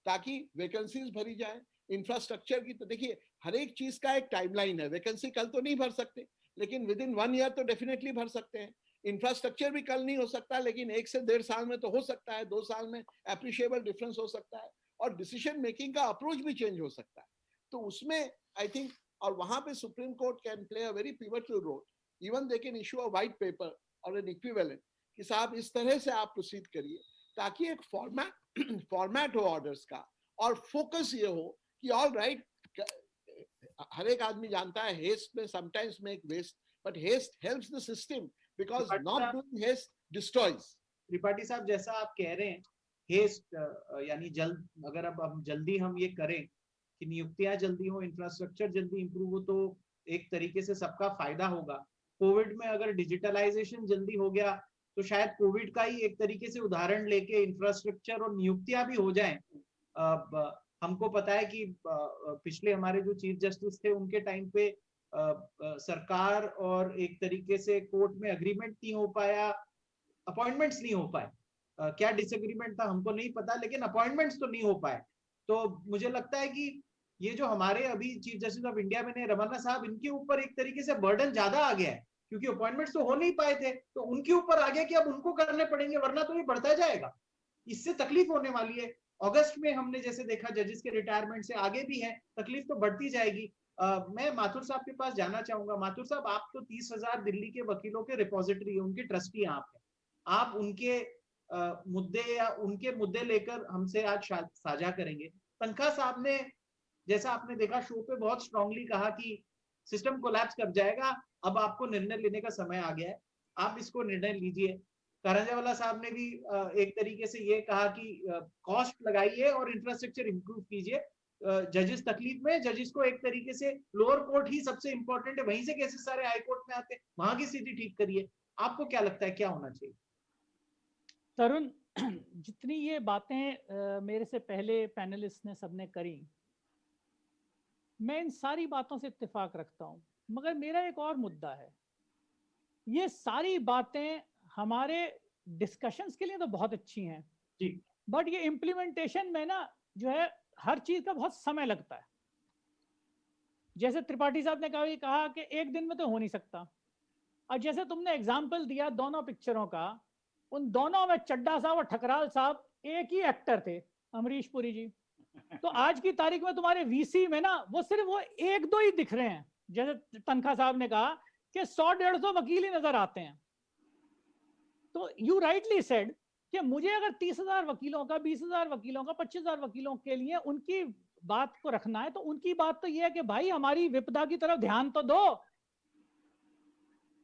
ताकि वैकेंसीज भरी जाए। इंफ्रास्ट्रक्चर की तो देखिए, हर एक चीज का एक टाइमलाइन है। वैकेंसी कल तो नहीं भर सकते, लेकिन विद इन 1 ईयर तो डेफिनेटली भर सकते हैं। इंफ्रास्ट्रक्चर भी कल नहीं हो सकता, लेकिन 1 से 1.5 साल में तो हो सकता है, 2 साल में अप्रिशिएबल डिफरेंस हो सकता है, और डिसीजन मेकिंग का अप्रोच भी चेंज हो सकता है। तो उसमें आई थिंक, और वहां पे supreme court can play a very pivotal role. Even they can issue a white paper और एन इक्विवेलेंट कि साहब इस तरह से आप प्रोसीड करिए, ताकि एक फॉर्मेट हो ऑर्डर्स का, और फोकस ये हो कि ऑल राइट, हर एक आदमी जानता है हेस्ट में sometimes make waste, but haste helps the system, because not doing haste destroys. Tripathi साहब, जैसा आप कह रहे हैं, हेस्ट यानी जल्द, अगर अब हम जल्दी हम ये करें कि नियुक्तियां जल्दी हो, इंफ्रास्ट्रक्चर जल्दी इंप्रूव हो, तो एक तरीके से सबका फायदा होगा। कोविड में अगर डिजिटलाइजेशन जल्दी हो गया, तो शायद कोविड का ही एक तरीके से उदाहरण लेके इंफ्रास्ट्रक्चर और नियुक्तियां भी हो जाएं। हमको पता है कि पिछले हमारे जो चीफ जस्टिस थे, उनके टाइम पे सरकार और एक तरीके से कोर्ट में अग्रीमेंट नहीं हो पाया, अपॉइंटमेंट्स नहीं हो पाए। क्या डिसएग्रीमेंट था हमको नहीं पता, लेकिन अपॉइंटमेंट्स तो नहीं हो पाए। तो मुझे लगता है कि ये जो हमारे अभी चीफ जस्टिस ऑफ इंडिया में रमन्ना साहब, इनके ऊपर एक तरीके से बर्डन ज्यादा आ गया है, क्योंकि अपॉइंटमेंट्स तो हो नहीं पाए थे, तो उनके ऊपर आ गया कि अब उनको करने पड़ेंगे, वरना तो ये बढ़ता जाएगा। इससे तकलीफ होने वाली है। अगस्त में हमने जैसे देखा जजेस के रिटायरमेंट से, आगे भी है, तकलीफ तो बढ़ती जाएगी। मैं माथुर साहब के पास जाना चाहूंगा। माथुर साहब, आप तो 30,000 दिल्ली के वकीलों के रिपोजिटरी है, उनके ट्रस्टी आप हैं। आप उनके मुद्दे या उनके मुद्दे लेकर हमसे आज साझा करेंगे। तनखा साहब ने, जैसा आपने देखा शो पे, बहुत स्ट्रांगली कहा कि सिस्टम कोलैप्स कर जाएगा, अब आपको निर्णय लेने का समय आ गया है, आप इसको निर्णय लीजिए। करंजावाला साहब ने भी एक तरीके से ये कहा कि कॉस्ट लगाइए और इंफ्रास्ट्रक्चर इंप्रूव कीजिए। जजेस तकलीफ में, जजेस को एक तरीके से लोअर कोर्ट ही सबसे इंपॉर्टेंट है, वहीं से केसेस सारे हाई कोर्ट में आते हैं, वहां की स्थिति ठीक करिए। आपको क्या लगता है क्या होना चाहिए? तरुण, जितनी ये बातें मेरे से पहले पैनलिस्ट ने सबने करी, मैं इन सारी बातों से इत्तेफाक रखता हूं, मगर मेरा एक और मुद्दा है। ये सारी बातें हमारे डिस्कशंस के लिए तो बहुत अच्छी हैं जी, बट ये इम्प्लीमेंटेशन में ना जो है हर चीज का बहुत समय लगता है। जैसे त्रिपाठी साहब ने कहा कि एक दिन में तो हो नहीं सकता, और जैसे तुमने एग्जाम्पल दिया दोनों पिक्चरों का, उन दोनों में चड्डा साहब और ठकराल साहब एक ही एक्टर थे, अमरीश पुरी जी। तो आज की तारीख में तुम्हारे वीसी में ना वो सिर्फ वो 1-2 ही दिख रहे हैं। जैसे तनखा साहब ने कहा कि 100-150 वकील ही नजर आते हैं। तो यू राइटली सेड कि मुझे अगर 30,000 वकीलों का, 20,000 वकीलों का, 25,000 वकीलों के लिए उनकी बात को रखना है, तो उनकी बात तो यह है कि भाई हमारी विपदा की तरफ ध्यान तो दो।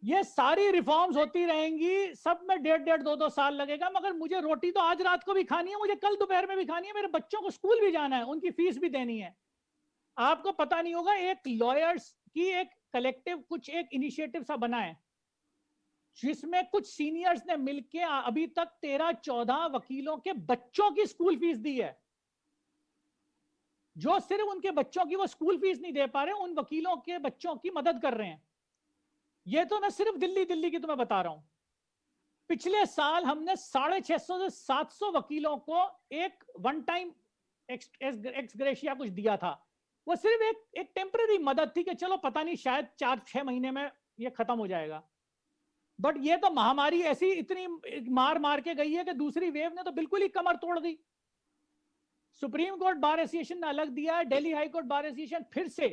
ये सारी रिफॉर्म्स होती रहेंगी, सब में 1.5-1.5, 2-2 साल लगेगा, मगर मुझे रोटी तो आज रात को भी खानी है, मुझे कल दोपहर में भी खानी है, मेरे बच्चों को स्कूल भी जाना है, उनकी फीस भी देनी है। आपको पता नहीं होगा, एक लॉयर्स की एक कलेक्टिव कुछ एक इनिशिएटिव सा बना है, जिसमें कुछ सीनियर्स ने मिलके अभी तक 13-14 वकीलों के बच्चों की स्कूल फीस दी है। जो सिर्फ उनके बच्चों की वो स्कूल फीस नहीं दे पा रहे, उन वकीलों के बच्चों की मदद कर रहे हैं। ये तो मैं सिर्फ दिल्ली की तुम्हें बता रहा हूं। पिछले साल हमने 650 से 700 वकीलों को एक वन टाइम एक्स ग्रेशिया कुछ दिया था। वो सिर्फ एक टेम्पररी मदद थी कि चलो पता नहीं शायद 4-6 महीने में ये खत्म हो जाएगा। बट ये तो महामारी ऐसी इतनी मार के गई है कि दूसरी वेव ने तो बिल्कुल ही कमर तोड़ दी। सुप्रीम कोर्ट बार एसोसिएशन ने अलग दिया है, Delhi high court bar association फिर से,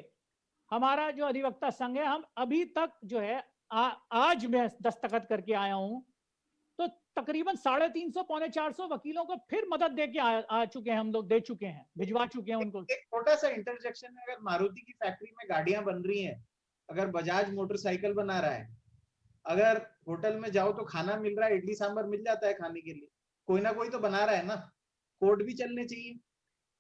हमारा जो अधिवक्ता संघ है, हम अभी तक जो है आज मैं दस्तखत करके आया हूं, तो तकरीबन 350-400 वकीलों को फिर मदद दे के आ चुके हैं, हम लोग दे चुके हैं, भिजवा चुके हैं उनको। एक छोटा सा इंटरजेक्शन है, अगर मारुति की फैक्ट्री में गाड़ियां बन रही हैं, अगर बजाज मोटरसाइकिल बना रहा है, अगर होटल में जाओ तो खाना मिल रहा है, इडली सांभर मिल जाता है खाने के लिए, कोई ना कोई तो बना रहा है ना, कोर्ट भी चलने चाहिए।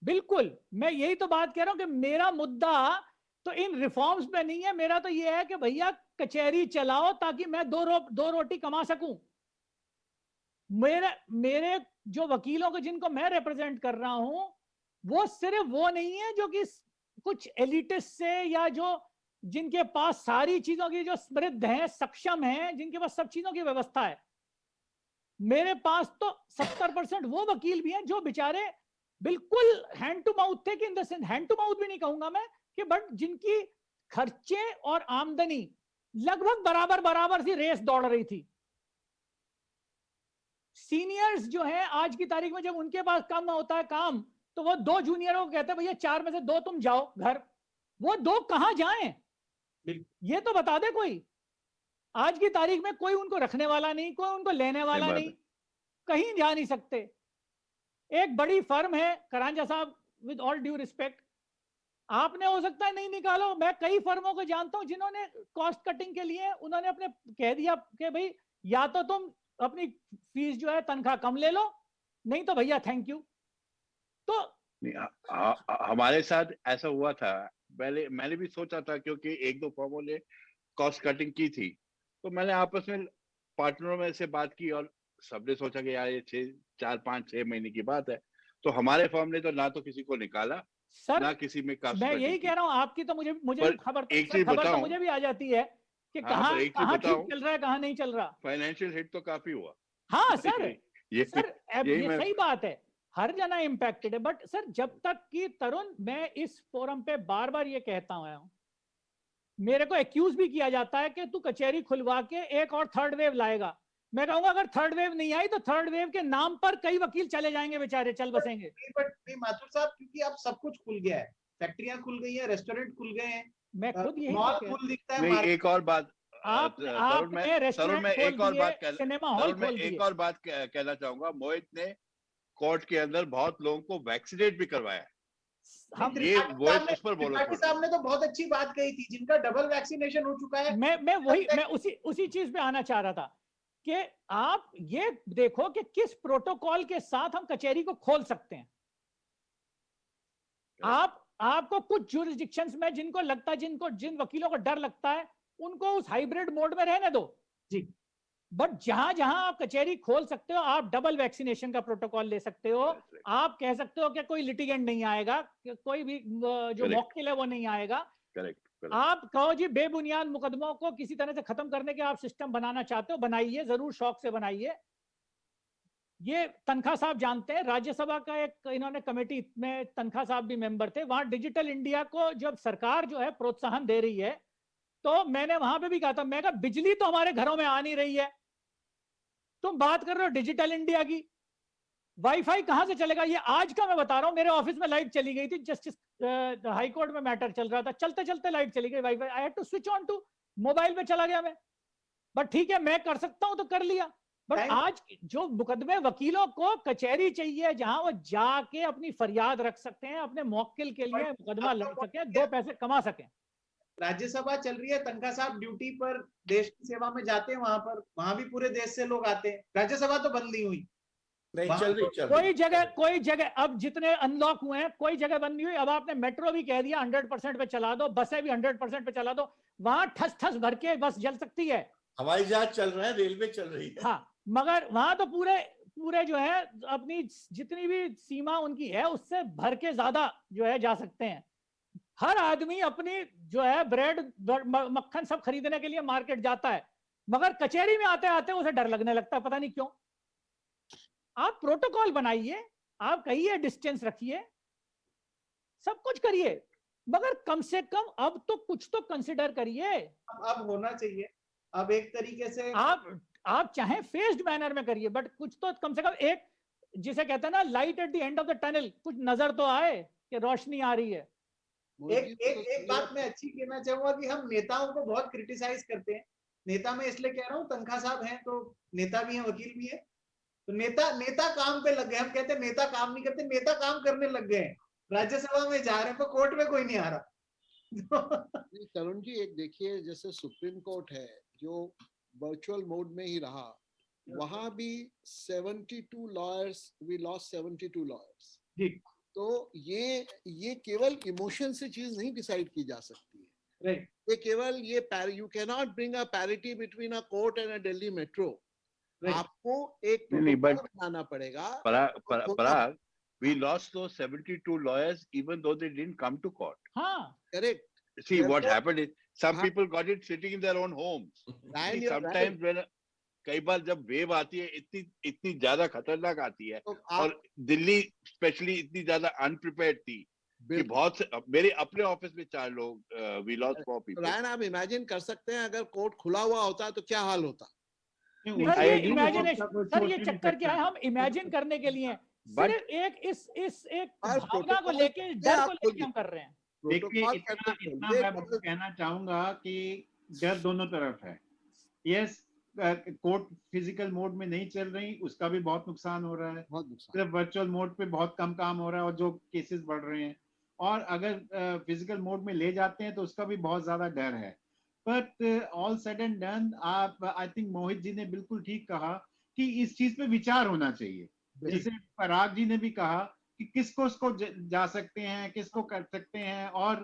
बिल्कुल, मैं यही तो बात कह रहा हूं कि मेरा मुद्दा तो इन रिफॉर्म्स पे नहीं है, मेरा तो ये है कि भैया कचहरी चलाओ ताकि मैं दो रोटी कमा सकूं। मेरे जो वकीलों को जिनको मैं रिप्रेजेंट कर रहा हूं, वो सिर्फ वो नहीं है जो कि कुछ एलिटिस्ट से या जो जिनके पास सारी चीजों की जो समृद्ध हैं, सक्षम हैं, जिनके पास सब चीजों की व्यवस्था है। मेरे पास तो 70% वो वकील भी हैं जो बेचारे बिल्कुल हैंड टू माउथ थे, कि in the sense hand to mouth भी नहीं कहूंगा मैं, कि बट जिनकी खर्चे और आमदनी लगभग बराबर बराबर सी रेस दौड़ रही थी। सीनियर्स जो है आज की तारीख में जब उनके पास कम होता है काम, तो वो 2 जूनियरों को कहते हैं भैया 4 में से 2 तुम जाओ घर। वो 2 कहां जाएं, ये तो बता दे कोई। आज की तारीख में कोई उनको रखने वाला नहीं, कोई उनको लेने वाला नहीं, कहीं जा नहीं सकते। एक बड़ी फर्म है करांजा साहब, विद ऑल ड्यू रिस्पेक्ट, आपने हो सकता है नहीं निकालो, मैं कई फर्मों को जानता हूं जिन्होंने कॉस्ट कटिंग के लिए उन्होंने अपने कह दिया कि भाई या तो तुम अपनी फीस जो है तनख्वाह कम ले लो, नहीं तो भैया थैंक यू। तो हमारे साथ ऐसा हुआ था पहले, मैंने भी सोचा था क्योंकि 1-2 फर्मों ने कॉस्ट कटिंग की थी, तो मैंने आपस में पार्टनरों में से बात की और सबने सोचा कि यार ये 4-5-6 महीने की बात है। तो हमारे फर्म ने तो ना तो किसी को निकाला सर ना किसी में कॉस्ट मैं कटिंग यही की। कह रहा हूं, आपकी तो मुझे पर भी खबर एक चीज खबर तो बताऊं, मुझे भी आ जाती है कि हाँ, कहां पर एक चीज कहां ठीक बताऊं, चल रहा है कहां नहीं चल रहा। फाइनेंशियल हिट तो काफी हुआ। हाँ सर, ये सर यही ये मैं सही बात है, हर जना इम्पैक्टेड है। बट सर जब तक कि तरुण, मैं इस फोरम पे बार बार ये कहता हूं, मेरे को एक्यूज भी किया जाता है कि तू कचहरी खुलवा के एक और थर्ड वेव लाएगा। मैं कहूंगा अगर थर्ड वेव नहीं आई तो थर्ड वेव के नाम पर कई वकील चले जाएंगे, बेचारे चल बसेंगे। बट नहीं माथुर साहब, क्योंकि अब सब कुछ खुल गया है, फैक्ट्रियां खुल गई है, रेस्टोरेंट खुल गए हैं, मैं खुद यही मॉल तो कह, खुल दिखता है, नहीं, मार्केट। एक और बात आपने तरुण रेस्टोरेंट मैं खोल एक और दिए, बात सिनेमा हॉल तरुण मैं खोल दिए। एक और बात कहना चाहूंगा। मोहित ने कोर्ट के अंदर बहुत लोगों को वैक्सीनेट भी करवाया है। हम ये मोहित उस पर बोलो त्रिपाठी साहब ने तो बहुत अच्छी बात कही थी, जिनका डबल वैक्सीनेशन हो चुका है। मैं उसी चीज पे आना चाह रहा था कि आप ये देखो कि किस प्रोटोकॉल के साथ हम कचहरी को खोल सकते हैं। आपको कुछ ज्यूरिसडिक्शंस में जिनको लगता है, जिन वकीलों को डर लगता है, उनको उस हाइब्रिड मोड में रहने दो जी। बट जहां जहां आप कचहरी खोल सकते हो, आप डबल वैक्सीनेशन का प्रोटोकॉल ले सकते हो। आप कह सकते हो कि कोई लिटिगेंट नहीं आएगा, कोई भी जो मौकिल है वो नहीं आएगा। आप कहो जी बेबुनियाद मुकदमों को किसी तरह से खत्म करने के आप सिस्टम बनाना चाहते हो, बनाइए, जरूर शौक से बनाइए। ये तनखा साहब जानते हैं, राज्यसभा का एक इन्होंने कमेटी में तनखा साहब भी मेंबर थे, वहां डिजिटल इंडिया को जब सरकार जो है प्रोत्साहन दे रही है, तो मैंने वहां पे भी कहा था, मैं कहा बिजली तो हमारे घरों में आ नहीं रही है, तुम बात कर रहे हो डिजिटल इंडिया की, वाईफाई कहां से चलेगा? ये आज का मैं बता रहा हूं, मेरे ऑफिस में लाइट चली गई थी, जस्टिस हाई कोर्ट में मैटर चल रहा था, चलते चलते लाइट चली गई, wifi I had to switch on to, mobile पे चला गया मैं। बट ठीक है, मैं कर सकता हूं तो कर लिया। बट आज जो मुकदमे वकीलों को कचहरी चाहिए जहां वो जाके अपनी फरियाद रख सकते हैं, अपने मौकिल के लिए मुकदमा लड़ सके, 2 पैसे कमा सकें। राज्यसभा चल रही है, तनखा साहब ड्यूटी पर देश की सेवा में जाते हैं, वहां भी पूरे देश से लोग आते हैं। राज्यसभा तो बंद नहीं हुई, नहीं चल रही, कोई जगह अब जितने अनलॉक हुए हैं कोई जगह बंद नहीं हुई। अब आपने मेट्रो भी कह दिया 100% पे चला दो, बसें भी 100% पे चला दो, वहां ठस ठस भर के बस जल सकती है। हवाई जहाज चल रहा है, रेलवे चल रही है, हाँ, मगर वहां तो पूरे जो है अपनी जितनी भी सीमा उनकी है उससे भर के ज्यादा जो है जा सकते हैं। हर आदमी अपनी जो है ब्रेड मक्खन सब खरीदने के लिए मार्केट जाता है, मगर कचहरी में आते आते उसे डर लगने लगता है, पता नहीं क्यों। आप प्रोटोकॉल बनाइए, आप कहिए डिस्टेंस रखिए, सब कुछ करिए, मगर कम से कम अब तो कुछ तो कंसिडर करिए। अब होना चाहिए, अब एक तरीके से आप चाहे फेस्ड मैनर में करिए, बट कुछ तो कम से कम एक, जिसे कहते हैं ना light at the end of the tunnel, कुछ नजर तो आए कि रोशनी आ रही है। एक बात मैं अच्छी कहना चाहूंगा कि हम नेताओं को बहुत क्रिटिसाइज करते हैं। नेता मैं इसलिए कह रहा हूँ, तनखा साहब हैं तो नेता भी हैं, वकील भी है, तो नेता काम पे लग गए। हम कहते हैं नेता काम नहीं करते, नेता काम करने लग गए हैं। राज्यसभा में जा रहे हैं तो कोर्ट में कोई नहीं आ रहा। तरुण जी, एक देखिए, जैसे सुप्रीम कोर्ट है जो वर्चुअल मोड में ही रहा, वहां भी 72 लॉयर्स, वी लॉस्ट 72 लॉयर्स। तो ये केवल इमोशन से चीज नहीं डिसाइड की जा सकती है। ये केवल ये you can not bring a parity between a court and a Delhi metro Right. आपको एक नहीं, प्रोटोकॉल but- बनाना पड़ेगा। Parag, we lost those 72 lawyers even though they didn't come to court. हाँ, correct. See, what Therefore- happened is some हाँ। people got it sitting in their own homes. Ryan, See, you're sometimes when कई बार जब wave आती है इतनी ज्यादा खतरनाक आती है, तो और आप दिल्ली स्पेशली इतनी ज्यादा अनप्रिपेयर्ड थी कि बिल्कुल बहुत से मेरे अपने ऑफिस में 4 लोग वी लॉस्ट 4 पीपल। रायन, आप इमेजिन कर सकते हैं अगर कोर्ट खुला हुआ होता तो क्या हाल होता। नहीं, सर I ये agree. इमेजिनेशन, सर ये सोच ही चक्कर नहीं क्या है, सकता। हम इमेजिन करने के लिए But- सिर्फ एक इस एक और भावना को protocol लेके, डर आप को लेके खोलिए। हम कर रहे हैं। देखिए प्रोटोकॉल इतना कैसे इतना खोलिए, मैं आपको कहना चाहूंगा कि डर दोनों तरफ है। यस, कोर्ट फिजिकल मोड में नहीं चल रही, उसका भी बहुत नुकसान हो रहा है। बहुत नुकसान। सिर्फ वर्चुअल मोड पे बहुत कम काम हो रहा है और जो केसेस बढ़ रहे हैं, और अगर फिजिकल मोड में ले जाते हैं तो उसका भी बहुत ज्यादा डर है। But all said and done, आप आई थिंक मोहित जी ने बिल्कुल ठीक कहा कि इस चीज पे विचार होना चाहिए। जैसे पराग जी ने भी कहा कि किसको उसको जा सकते हैं, किसको कर सकते हैं, और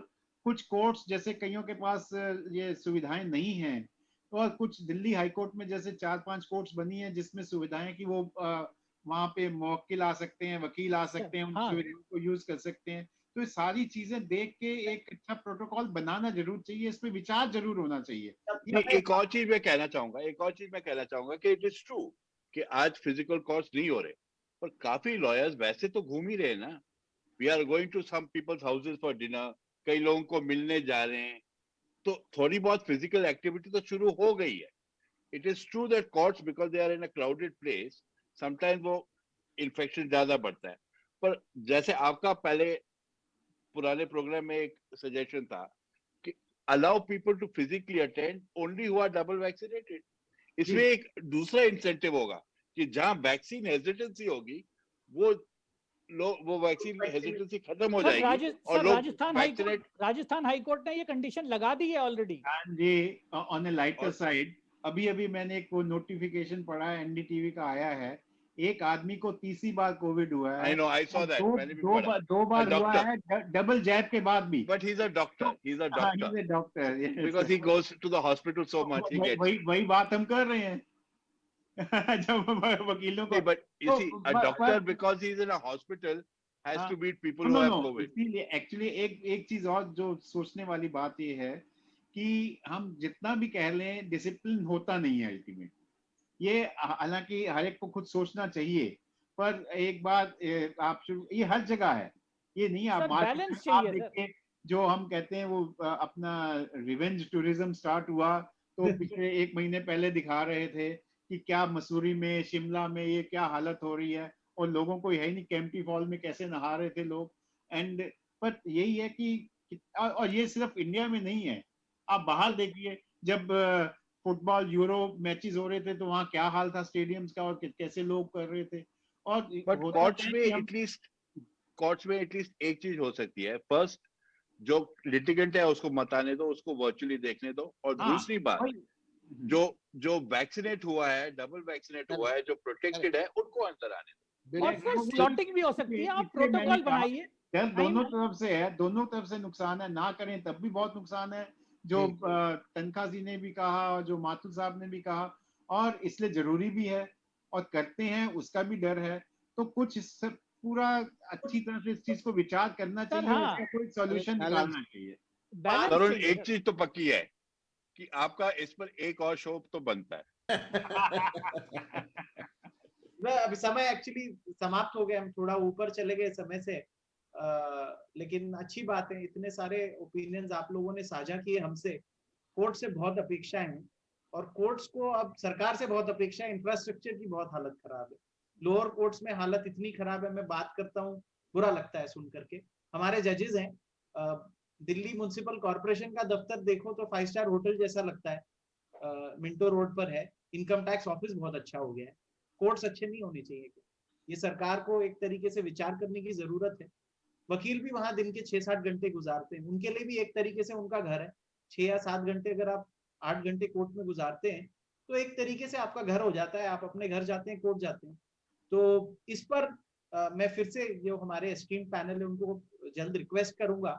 कुछ कोर्ट्स जैसे कईयों के पास ये सुविधाएं नहीं हैं, और कुछ दिल्ली हाई कोर्ट में जैसे 4-5 कोर्ट्स बनी है जिसमें सुविधाएं कि वो वहां पे मौकिल आ सकते हैं, वकील आ सकते हैं, उन हाँ। सुविधाओं को यूज कर सकते हैं। तो ये सारी चीजें देख के एक अच्छा प्रोटोकॉल बनाना जरूर चाहिए, इस पे विचार जरूर होना चाहिए। नहीं, एक और चीज मैं कहना चाहूंगा कि इट इज ट्रू कि आज फिजिकल कोर्स नहीं हो रहे, पर काफी लॉयर्स वैसे तो घूम ही रहे ना। We are going to some peoples houses for dinner, कई लोगों को मिलने जा रहे हैं, तो थोड़ी बहुत फिजिकल एक्टिविटी तो शुरू हो गई है। It is true that courts because they are in a crowded place sometimes वो इन्फेक्शन ज्यादा बढ़ता है। पर जैसे आपका पहले पुराने प्रोग्राम में एक सजेशन था कि allow people to physically attend only who are double vaccinated. इसमें एक दूसरा इंसेंटिव होगा कि जहां वैक्सीन हेजिटेंसी होगी वो वैक्सीन हेजिटेंसी खत्म हो सर जाएगी और लोग वैक्सीनेट। राजस्थान हाई कोर्ट ने ये कंडीशन लगा दी है ऑलरेडी। हाँ जी, ऑन ए लाइटर साइड, अभी मैंने एक वो नोटिफिकेशन पढ़ा है, एनडीटीवी का आया है, एक आदमी को 30 बार कोविड हुआ है। I know, I saw that, मैंने भी पढ़ा। दो बार A हुआ doctor. है, डबल जैब के बाद भी। But he's a doctor. Doctor Because he goes to the hospital so much, he gets. वही बात हम कर रहे हैं। जब वकीलों को नहीं, but you see, a doctor but- because he's in a hospital has हाँ, to meet people who have COVID. इसीलिए एक्चुअली एक चीज और जो सोचने वाली बात ये है कि हम जितना भी कह लें डिसिप्लिन होता नहीं है अल्टीमेट। ये हालांकि हर एक को खुद सोचना चाहिए, पर एक बात आप ये हर जगह है, ये नहीं आप बैलेंस आप चाहिए। देखिए जो हम कहते हैं वो अपना रिवेंज टूरिज्म स्टार्ट हुआ तो पिछले 1 महीने पहले दिखा रहे थे कि क्या मसूरी में, शिमला में ये क्या हालत हो रही है, और लोगों को यही नहीं कैंपटी फॉल में कैसे नहा रहे थे लोग। एंड पर यही है कि और ये सिर्फ इंडिया में नहीं है, आप बाहर देखिए जब फुटबॉल यूरो मैचेस हो रहे थे तो वहाँ क्या हाल था स्टेडियम्स का, और कैसे लोग कर रहे थे। और But courts में एटलीस्ट एक चीज हो सकती है, फर्स्ट जो लिटिगेंट है उसको मत आने दो, उसको वर्चुअली देखने दो, और दूसरी बात जो वैक्सीनेट हुआ है, डबल वैक्सीनेट हुआ है, जो प्रोटेक्टेड है, उनको अंदर आने दो। और सर स्लॉटिंग भी हो सकती है, आप प्रोटोकॉल बनाइए। डर दोनों तरफ से है, दोनों तरफ से नुकसान है, ना करें तब भी बहुत नुकसान है, जो तनखा जी ने भी कहा और जो माथुर साहब ने भी कहा, और इसलिए जरूरी भी है और करते हैं उसका भी डर है। तो कुछ पूरा अच्छी तरह से इस चीज को विचार करना चाहिए, हाँ, उसका कोई सॉल्यूशन निकालना चाहिए। तरुण, एक चीज तो पक्की है कि आपका इस पर एक और शो तो बनता है। अभी समय एक्चुअली समाप्त हो गया, हम थोड़ा ऊपर चले गए समय से, लेकिन अच्छी बात है, इतने सारे ओपिनियंस आप लोगों ने साझा किए हमसे। कोर्ट से बहुत अपेक्षाएं हैं और कोर्ट्स को अब सरकार से बहुत अपेक्षा है। इंफ्रास्ट्रक्चर की बहुत हालत खराब है, लोअर कोर्ट्स में हालत इतनी खराब है, मैं बात करता हूँ बुरा लगता है सुन करके। हमारे जजेस हैं, दिल्ली म्युनिसिपल कॉर्पोरेशन का दफ्तर देखो तो 5 स्टार होटल जैसा लगता है, मिंटो रोड पर है। इनकम टैक्स ऑफिस बहुत अच्छा हो गया है, कोर्ट्स अच्छे नहीं होने चाहिए। ये सरकार को एक तरीके से विचार करने की जरूरत है। वकील भी वहां दिन के 6-7 घंटे गुजारते हैं, उनके लिए भी एक तरीके से उनका घर है। 6 या 7 घंटे अगर आप 8 घंटे कोर्ट में गुजारते हैं तो एक तरीके से आपका घर हो जाता है, आप अपने घर जाते हैं, कोर्ट जाते हैं। तो इस पर मैं फिर से जो हमारे एस्टीम पैनल है उनको जल्द रिक्वेस्ट करूंगा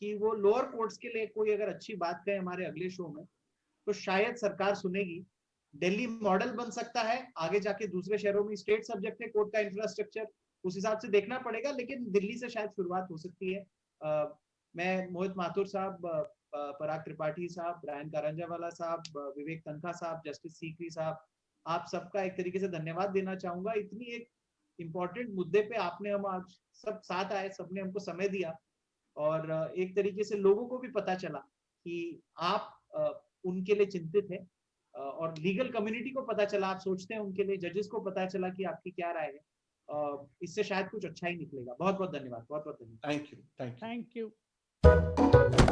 कि वो लोअर कोर्ट्स के लिए कोई अगर अच्छी बात कहे हमारे अगले शो में, तो शायद सरकार सुनेगी। दिल्ली मॉडल बन सकता है, आगे जाके दूसरे शहरों में स्टेट सब्जेक्ट है कोर्ट का इंफ्रास्ट्रक्चर, उस हिसाब से देखना पड़ेगा, लेकिन दिल्ली से शायद शुरुआत हो सकती है। मैं मोहित माथुर साहब, पराग त्रिपाठी साहब, ब्रायन कारंजावाला साहब, विवेक तनखा साहब, जस्टिस सीकरी साहब, आप सबका एक तरीके से धन्यवाद देना चाहूंगा। इतनी एक इम्पोर्टेंट मुद्दे पे आपने हम आज सब साथ आए, सबने हमको समय दिया, और एक तरीके से लोगों को भी पता चला कि आप उनके लिए चिंतित है, और लीगल कम्युनिटी को पता चला, आप सोचते हैं उनके लिए, जजेस को पता चला कि आपकी क्या राय है। इससे शायद कुछ अच्छा ही निकलेगा। बहुत बहुत धन्यवाद, बहुत बहुत धन्यवाद। Thank you. Thank you.